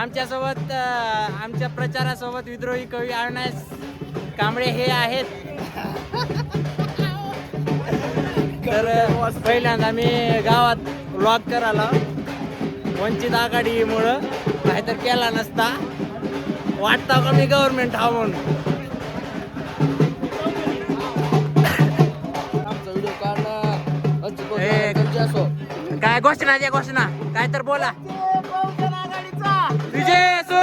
आमच्यासोबत आमच्या प्रचारासोबत विद्रोही कवी अविनाश कांबळे हे आहेत. तर पहिल्यांदा आम्ही गावात व्लॉग करायला वंचित आघाडीमुळं काहीतरी केला नसता. वाटतं का मी गव्हर्नमेंट हा म्हणून. व्हिडिओ काढला काय घोषणा द्या घोषणा काय तर बोला. विजय असो.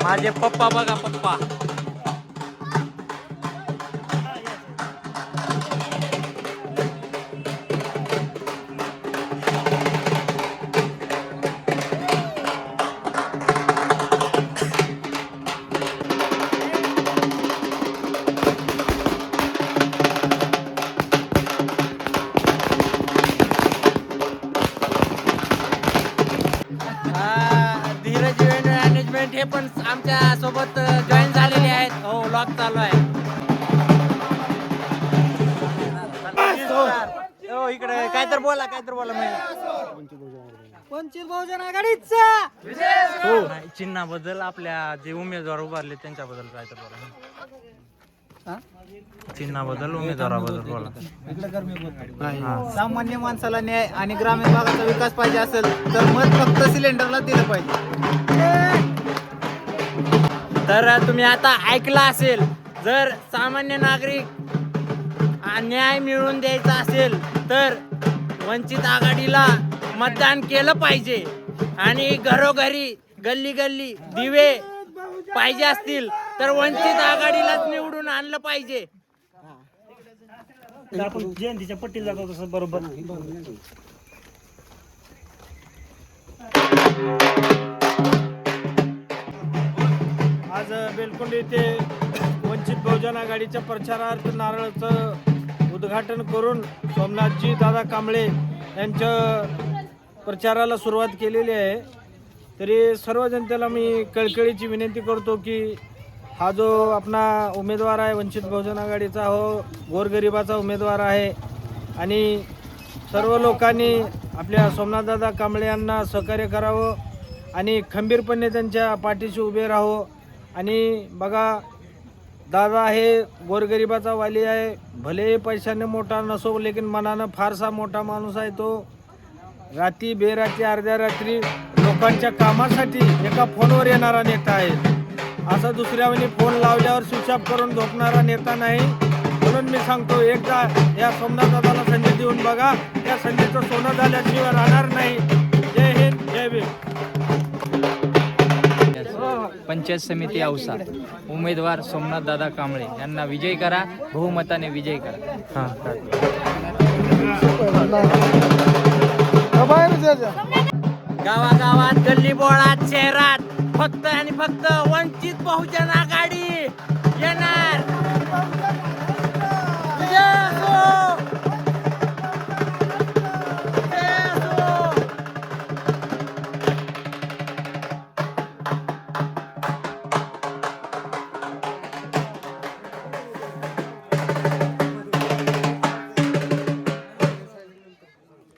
माझे पप्पा बघा पप्पा. धीरज इव्हेंट मॅनेजमेंट हे पण आमच्या सोबत जॉईन झालेले आहेत. हो व्लॉग चालू आहे. हो इकडे काय तर बोला वंचित बहुजन आघाडीचा हो चिन्हाबद्दल आपल्या जे उमेदवार उभारले त्यांच्याबद्दल काय तर बोला. चिन्हाबद्दल उमेदवाराबद्दल बोला. सामान्य माणसाला न्याय आणि ग्रामीण भागाचा विकास पाहिजे असेल तर मत फक्त सिलेंडरला दिलं पाहिजे. तर तुम्ही आता ऐकला असेल, जर सामान्य नागरिक न्याय मिळवून द्यायचा असेल तर वंचित आघाडीला मतदान केलं पाहिजे. आणि घरोघरी गल्ली गल्ली दिवे पाहिजे असतील तर वंचित आघाडीलाच निवडून आणलं पाहिजे. आपण जयंतीच्या पट्टीला जातो तसं बरोबर. आज बेलकुंडी येथे वंचित बहुजन आघाडीच्या प्रचारार्थ नारळाचं उद्घाटन करून सोमनाथजी दादा कांबळे यांच्या प्रचाराला सुरुवात केलेली आहे. तरी सर्व जनतेला मी कळकळीची विनंती करतो की हा जो आपला उमेदवार आहे वंचित बहुजन आघाडीचा हो गोरगरिबाचा उमेदवार आहे. आणि सर्व लोकांनी आपल्या सोमनाथदादा कांबळे यांना सहकार्य करावं आणि खंबीरपणे त्यांच्या पाठीशी उभे राहावं. आणि बघा दादा हे गोरगरिबाचा वाली आहे. भले पैशाने मोठा नसो लेकिन मनानं फारसा मोठा माणूस आहे तो. रात्री बेरात्री अर्ध्या रात्री लोकांच्या कामासाठी एका फोनवर येणारा नेता आहे. असं दुसऱ्यावेळी फोन लावल्यावर स्विच ऑफ करून झोपणारा नेता नाही. म्हणून मी सांगतो एकदा या सोमनाथ दादाला संधी देऊन बघा. या संधीचं सोनं झाल्याशिवाय राहणार नाही. जय हिंद जय भीम. पंचायत समिती औसा उमेदवार सोमनाथ दादा कांबळे यांना विजय करा. बहुमताने विजय करा. गावागावात गल्ली बोळात शहरात फक्त आणि फक्त वंचित बहुजन आघाडी येणार.